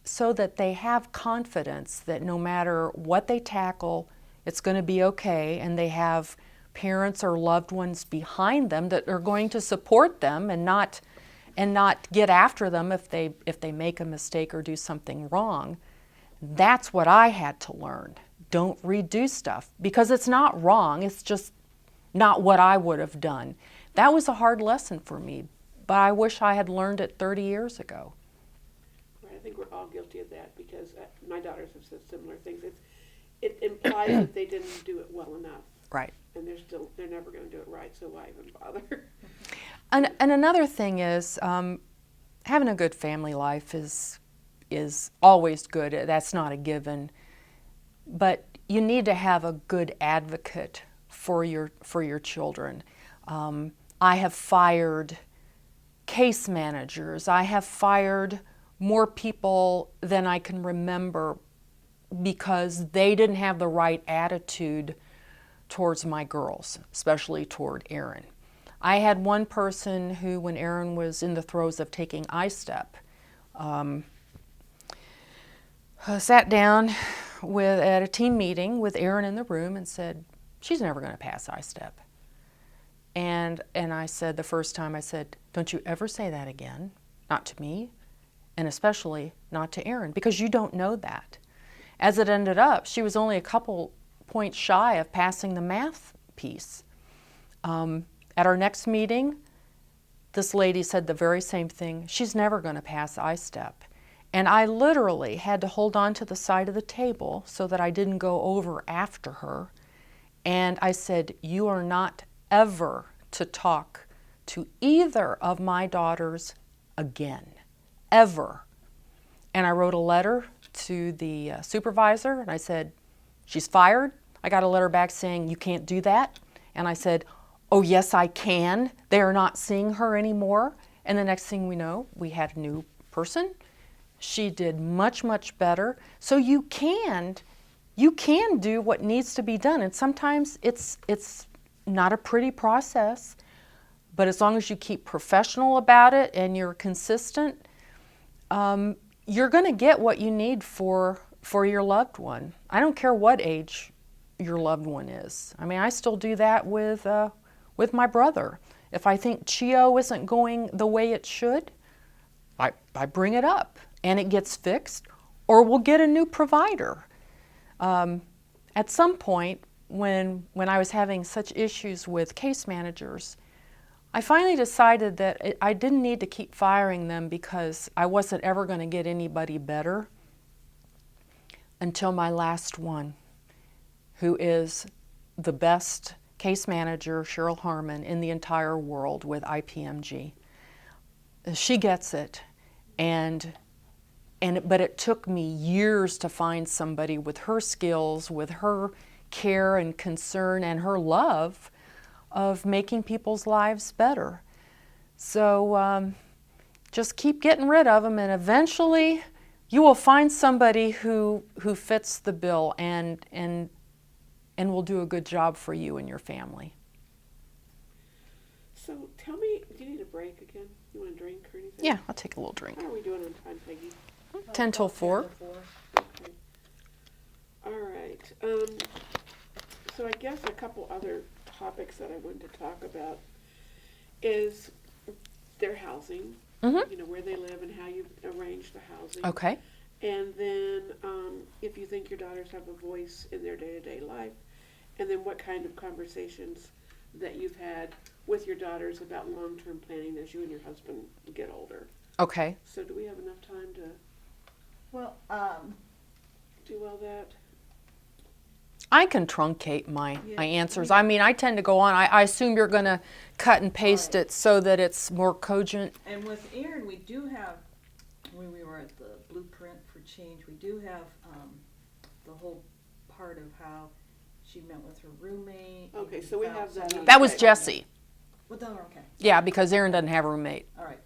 so that they have confidence that no matter what they tackle, it's going to be okay, and they have parents or loved ones behind them that are going to support them and not get after them if they make a mistake or do something wrong. That's what I had to learn. Don't redo stuff, because it's not wrong, it's just not what I would have done. That was a hard lesson for me, but I wish I had learned it 30 years ago. I think we're all guilty of that, because my daughters have said similar things. It implies that they didn't do it well enough. Right. And they're never going to do it right, so why even bother? And another thing is, having a good family life is always good. That's not a given. But you need to have a good advocate for your children. I have fired case managers. I have fired more people than I can remember because they didn't have the right attitude towards my girls, especially toward Erin. I had one person who, when Erin was in the throes of taking I-Step, sat down at a team meeting with Erin in the room and said, "She's never going to pass I-Step." And I said, the first time, I said, "Don't you ever say that again, not to me, and especially not to Erin, because you don't know that." As it ended up, she was only a couple points shy of passing the math piece. At our next meeting, this lady said the very same thing. She's never going to pass I-STEP. And I literally had to hold on to the side of the table so that I didn't go over after her. And I said, you are not ever to talk to either of my daughters again, ever. And I wrote a letter to the supervisor, and I said, she's fired. I got a letter back saying, you can't do that. And I said, oh, yes, I can. They are not seeing her anymore. And the next thing we know, we had a new person. She did much, much better. So you can do what needs to be done. And sometimes it's not a pretty process, but as long as you keep professional about it and you're consistent, you're going to get what you need for your loved one. I don't care what age your loved one is. I mean, I still do that with my brother. If I think Chio isn't going the way it should, I bring it up and it gets fixed, or we'll get a new provider. At some point, when I was having such issues with case managers, I finally decided that I didn't need to keep firing them because I wasn't ever going to get anybody better until my last one, who is the best case manager, Cheryl Harmon, in the entire world with IPMG. She gets it, but it took me years to find somebody with her skills, with her care and concern and her love of making people's lives better. So just keep getting rid of them, and eventually you will find somebody who fits the bill and will do a good job for you and your family. So tell me, do you need a break again? You want a drink or anything? Yeah, I'll take a little drink. How are we doing on time, Peggy? 10 till 4. Okay. All right. So I guess a couple other topics that I wanted to talk about is their housing, you know, where they live and how you arrange the housing. Okay. And then if you think your daughters have a voice in their day-to-day life, and then what kind of conversations that you've had with your daughters about long-term planning as you and your husband get older. Okay. So do we have enough time to Well, do all that? I can truncate my answers. I mean, I tend to go on. I assume you're going to cut and paste Right. it so that it's more cogent. and with Erin, we do have, when we were at the Blueprint for Change, we do have the whole part of how she met with her roommate. Okay, so we have that on- That was Okay. Jessie. Well, no, okay. Yeah, because Erin doesn't have a roommate. All right,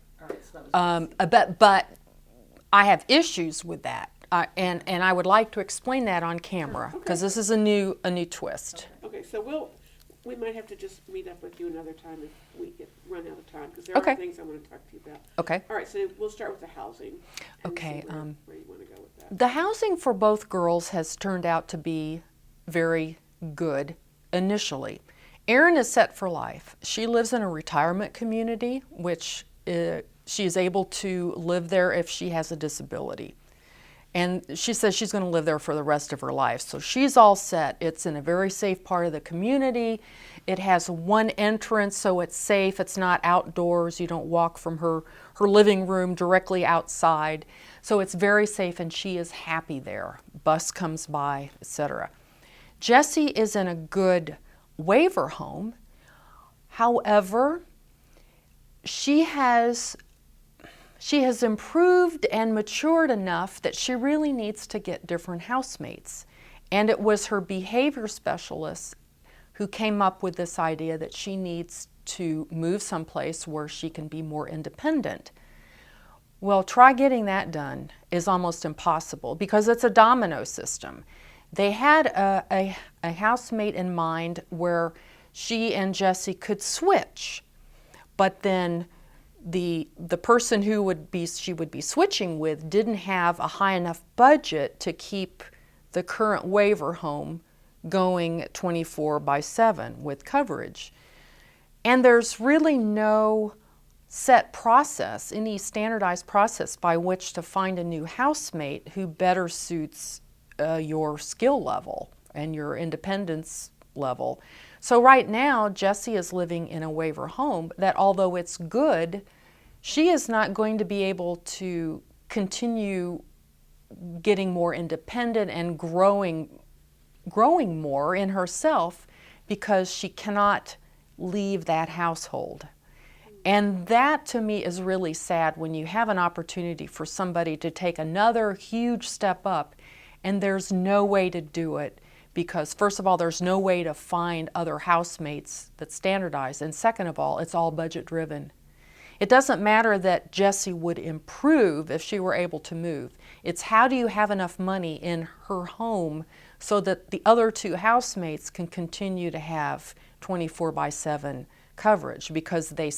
so that was But I have issues with that. And I would like to explain that on camera because this is a new twist. Okay, so we might have to just meet up with you another time if we run out of time, because there Okay. are things I want to talk to you about. Okay. All right, so we'll start with the housing. And Okay, see where you want to go with that. The housing for both girls has turned out to be very good initially. Erin is set for life. She lives in a retirement community, which she is able to live there if she has a disability. And she says she's going to live there for the rest of her life. So she's all set. It's in a very safe part of the community. It has one entrance, so it's safe. It's not outdoors. You don't walk from her living room directly outside. So it's very safe, and she is happy there. Bus comes by, etc. Jessie is in a good waiver home. However, she has improved and matured enough that she really needs to get different housemates. And it was her behavior specialist who came up with this idea that she needs to move someplace where she can be more independent. Well, try getting that done is almost impossible because it's a domino system. They had a housemate in mind where she and Jessie could switch, but then the person who she would be switching with didn't have a high enough budget to keep the current waiver home going 24/7 with coverage. And there's really no set process, any standardized process by which to find a new housemate who better suits your skill level and your independence level. So right now, Jessie is living in a waiver home that, although it's good, she is not going to be able to continue getting more independent and growing more in herself because she cannot leave that household. And that to me is really sad when you have an opportunity for somebody to take another huge step up and there's no way to do it because first of all, there's no way to find other housemates that standardize, and second of all, it's all budget driven. It doesn't matter that Jessie would improve if she were able to move. It's how do you have enough money in her home so that the other two housemates can continue to have 24/7 coverage, because they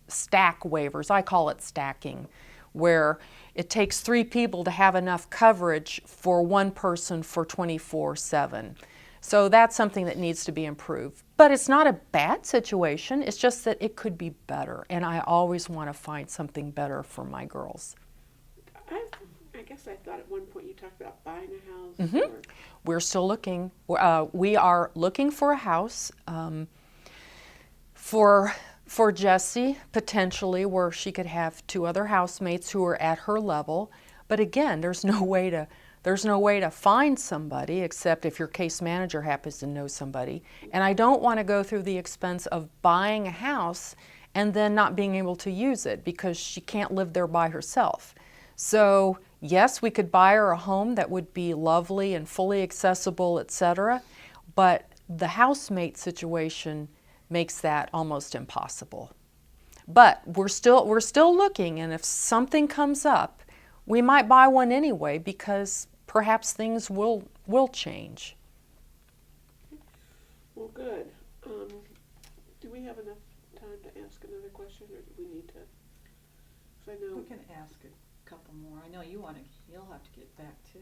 stack waivers. I call it stacking, where it takes 3 people to have enough coverage for one person for 24/7. So that's something that needs to be improved. But it's not a bad situation, it's just that it could be better, and I always want to find something better for my girls. I guess I thought at one point you talked about buying a house. Or... We're still looking. We are looking for a house for Jessie, potentially, where she could have 2 other housemates who are at her level. But again, there's no way to find somebody except if your case manager happens to know somebody. And I don't want to go through the expense of buying a house and then not being able to use it because she can't live there by herself. So yes, we could buy her a home that would be lovely and fully accessible, etc. But the housemate situation makes that almost impossible. But we're still looking, and if something comes up, we might buy one anyway because perhaps things will change. Well, good. Do we have enough time to ask another question, or do we need to? 'Cause I know We can ask a couple more. I know you'll have to get back too.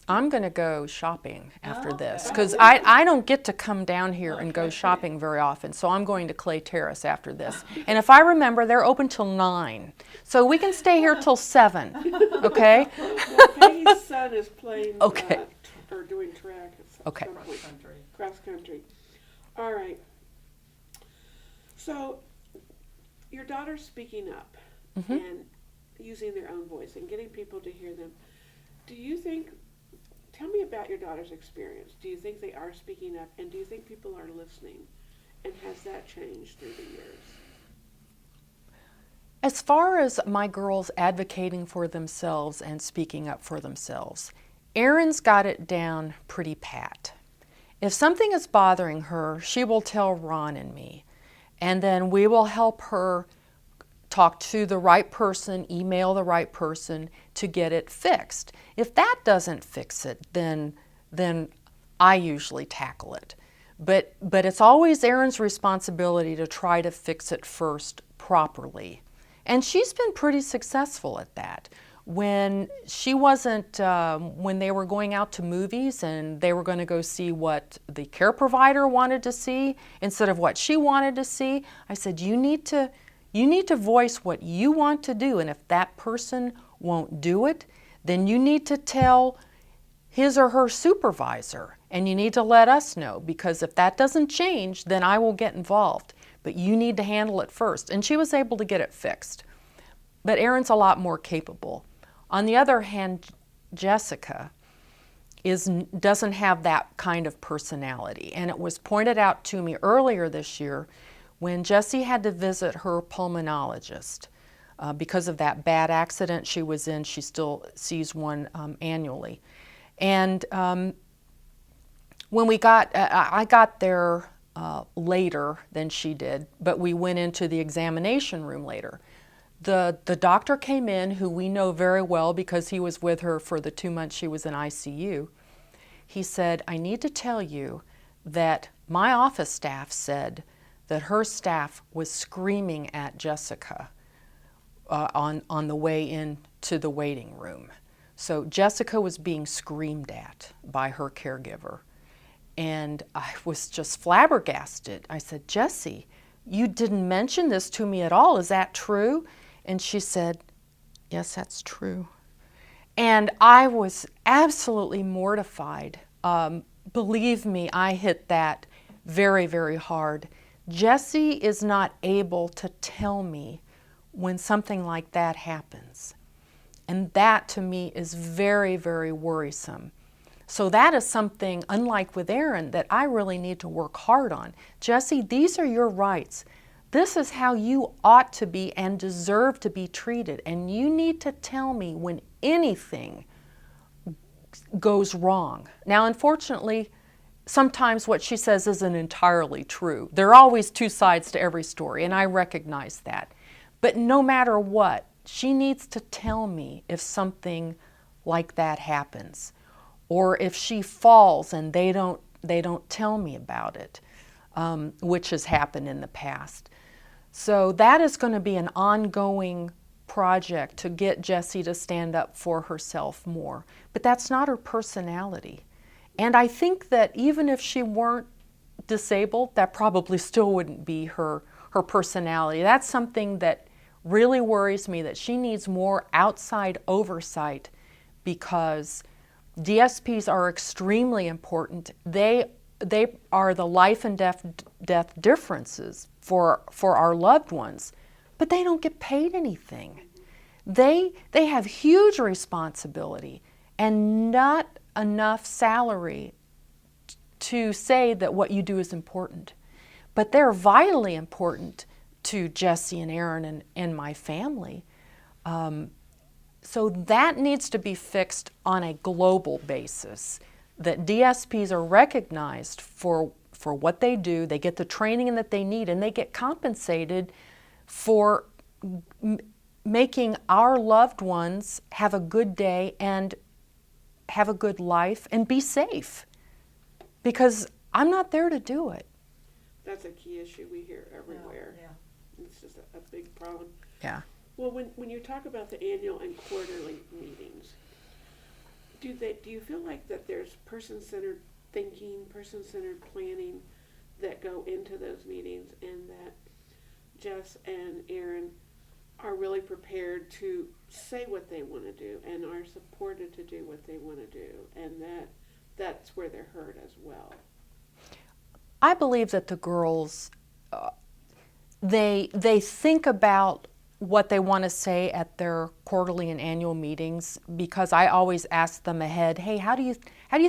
I'm going to go shopping after Oh, this okay. because I don't get to come down here and go shopping very often, so I'm going to Clay Terrace after this. And if I remember, they're open till 9, so we can stay here till 7, okay? Well, Peggy's son is playing Okay. or doing track at some Okay. point. Cross country. All right. So your daughter's speaking up and using their own voice and getting people to hear them. Do you think, tell me about your daughter's experience. Do you think they are speaking up, and do you think people are listening? And has that changed through the years? As far as my girls advocating for themselves and speaking up for themselves, Erin's got it down pretty pat. If something is bothering her, she will tell Ron and me, and then we will help her talk to the right person, email the right person to get it fixed. If that doesn't fix it, then I usually tackle it. But it's always Erin's responsibility to try to fix it first properly. And she's been pretty successful at that. When she wasn't, when they were going out to movies and they were going to go see what the care provider wanted to see instead of what she wanted to see, I said, you need to voice what you want to do, and if that person won't do it, then you need to tell his or her supervisor, and you need to let us know, because if that doesn't change, then I will get involved. But you need to handle it first. And she was able to get it fixed. But Erin's a lot more capable. On the other hand, Jessica doesn't have that kind of personality. And it was pointed out to me earlier this year when Jessie had to visit her pulmonologist. Because of that bad accident she was in, she still sees one annually. And when I got there later than she did, but we went into the examination room later. The doctor came in, who we know very well because he was with her for the 2 months she was in ICU. He said, I need to tell you that my office staff said that her staff was screaming at Jessica on the way into the waiting room. So Jessica was being screamed at by her caregiver. And I was just flabbergasted. I said, Jessie, you didn't mention this to me at all. Is that true? And she said, yes, that's true. And I was absolutely mortified believe me, I hit that very, very hard. Jessie is not able to tell me when something like that happens. And that to me is very, very worrisome. So that is something, unlike with Aaron, that I really need to work hard on. Jessie, these are your rights. This is how you ought to be and deserve to be treated. And you need to tell me when anything goes wrong. Now, unfortunately, sometimes what she says isn't entirely true. There are always two sides to every story, and I recognize that. But no matter what, she needs to tell me if something like that happens, or if she falls and they don't tell me about it, which has happened in the past. So that is going to be an ongoing project to get Jessie to stand up for herself more. But that's not her personality. And I think that even if she weren't disabled, that probably still wouldn't be her personality. That's something that really worries me, that she needs more outside oversight, because DSPs are extremely important. They are the life and death differences for our loved ones, but they don't get paid anything. They have huge responsibility and not enough salary to say that what you do is important. But they're vitally important to Jessie and Aaron and my family. So that needs to be fixed on a global basis, that DSPs are recognized for what they do, they get the training that they need, and they get compensated for making our loved ones have a good day and have a good life and be safe. Because I'm not there to do it. That's a key issue we hear everywhere. Yeah. It's just a big problem. Yeah. Well, when you talk about the annual and quarterly meetings, do you feel like that there's person-centered thinking, person-centered planning that go into those meetings, and that Jess and Aaron are really prepared to say what they want to do and are supported to do what they want to do, and that's where they're heard as well? I believe that the girls, they think about what they want to say at their quarterly and annual meetings, because I always ask them ahead, hey, how do you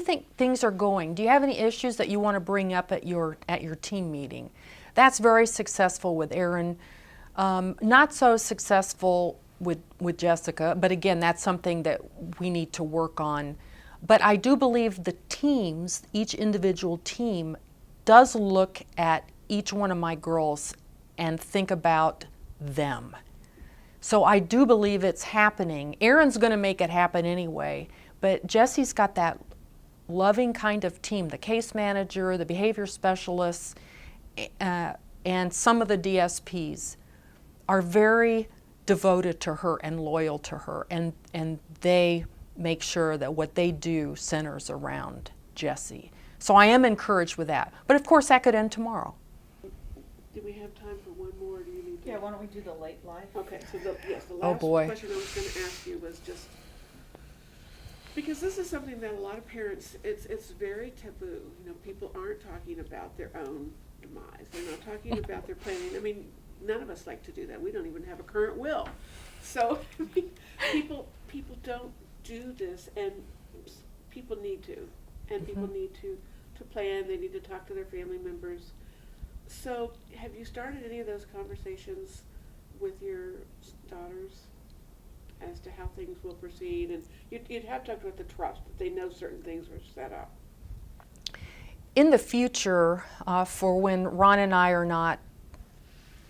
think things are going? Do you have any issues that you want to bring up at your team meeting? That's very successful with Aaron. Not so successful with Jessica, but again, that's something that we need to work on. But I do believe the teams, each individual team, does look at each one of my girls and think about them. So I do believe it's happening. Aaron's going to make it happen anyway, but Jessie's got that loving kind of team, the case manager, the behavior specialists, and some of the DSPs are very devoted to her and loyal to her, and they make sure that what they do centers around Jessie. So I am encouraged with that. But of course that could end tomorrow. Do we have time for one more, or do you need to? Yeah, why don't we do the late life? Okay, so the Oh, last boy. question I was going to ask you was just, because this is something that a lot of parents, it's very taboo. You know, people aren't talking about their own demise. They're not talking about their planning. I mean, none of us like to do that. We don't even have a current will. So people don't do this, and people need to. And people need to plan. They need to talk to their family members. So have you started any of those conversations with your daughters as to how things will proceed? And you'd have to talk about the trust, that they know certain things are set up. In the future, for when Ron and I are not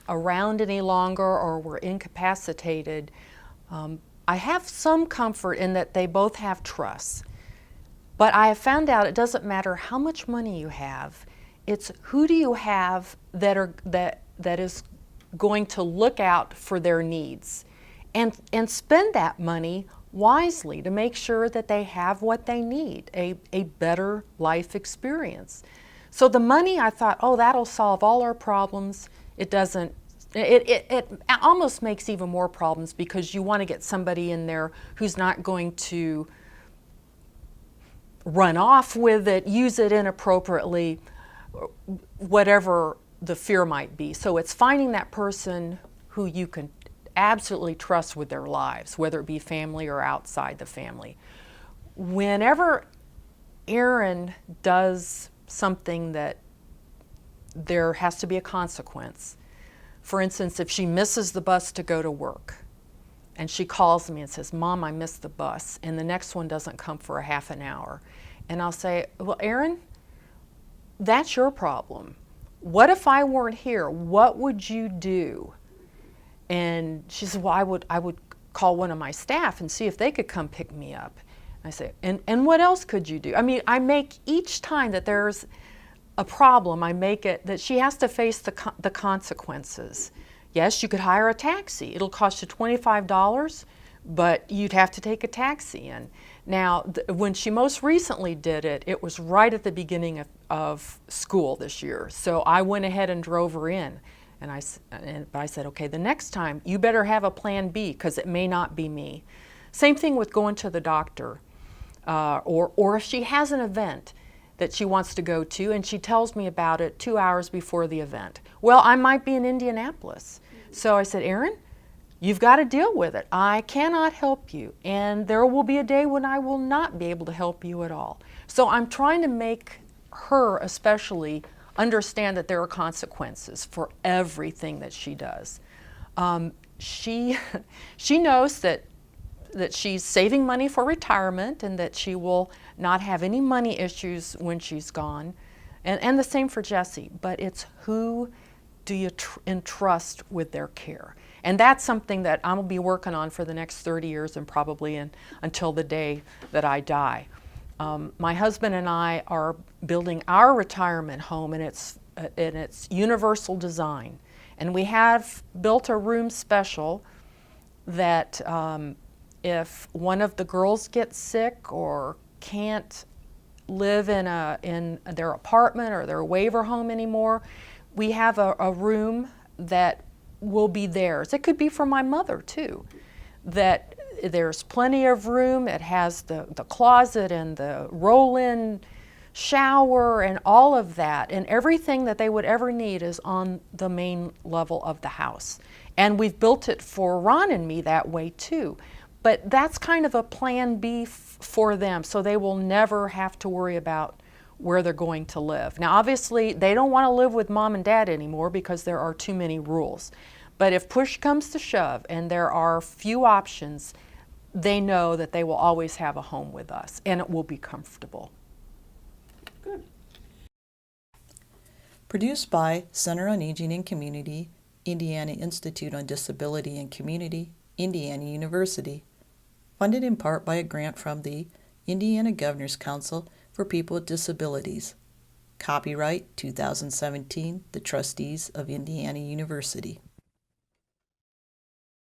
around any longer or we're incapacitated, I have some comfort in that they both have trust. But I have found out it doesn't matter how much money you have, it's who do you have that is going to look out for their needs and spend that money wisely to make sure that they have what they need, a better life experience. So the money, I thought, oh, that'll solve all our problems. It doesn't. It almost makes even more problems, because you want to get somebody in there who's not going to run off with it, use it inappropriately, whatever the fear might be. So it's finding that person who you can absolutely trust with their lives, whether it be family or outside the family. Whenever Erin does something that there has to be a consequence, for instance, if she misses the bus to go to work, and she calls me and says, "Mom, I missed the bus," and the next one doesn't come for a half an hour. And I'll say, "Well, Erin, that's your problem. What if I weren't here? What would you do?" And she said, "Well, I would call one of my staff and see if they could come pick me up." And I say, and what else could you do? I mean, I make each time that there's a problem, I make it that she has to face the consequences. Yes, you could hire a taxi. It'll cost you $25, but you'd have to take a taxi in. Now, when she most recently did it, it was right at the beginning of school this year. So I went ahead and drove her in. But I said, okay, the next time you better have a plan B, because it may not be me. Same thing with going to the doctor, or if she has an event that she wants to go to and she tells me about it 2 hours before the event. Well, I might be in Indianapolis. So I said, "Erin, you've got to deal with it. I cannot help you, and there will be a day when I will not be able to help you at all." So I'm trying to make her especially understand that there are consequences for everything that she does. She knows that she's saving money for retirement and that she will not have any money issues when she's gone. And the same for Jessie, but it's who do you entrust with their care? And that's something that I'm going to be working on for the next 30 years and probably until the day that I die. My husband and I are building our retirement home, and it's universal design. And we have built a room special that if one of the girls gets sick or can't live in their apartment or their waiver home anymore, we have a room that will be theirs. It could be for my mother too. That there's plenty of room. It has the closet and the roll-in shower and all of that, and everything that they would ever need is on the main level of the house. And we've built it for Ron and me that way too. But that's kind of a plan B for them, so they will never have to worry about where they're going to live. Now, obviously, they don't want to live with mom and dad anymore because there are too many rules. But if push comes to shove and there are few options, they know that they will always have a home with us, and it will be comfortable. Good. Produced by Center on Aging and Community, Indiana Institute on Disability and Community, Indiana University. Funded in part by a grant from the Indiana Governor's Council for People with Disabilities. Copyright 2017, the Trustees of Indiana University.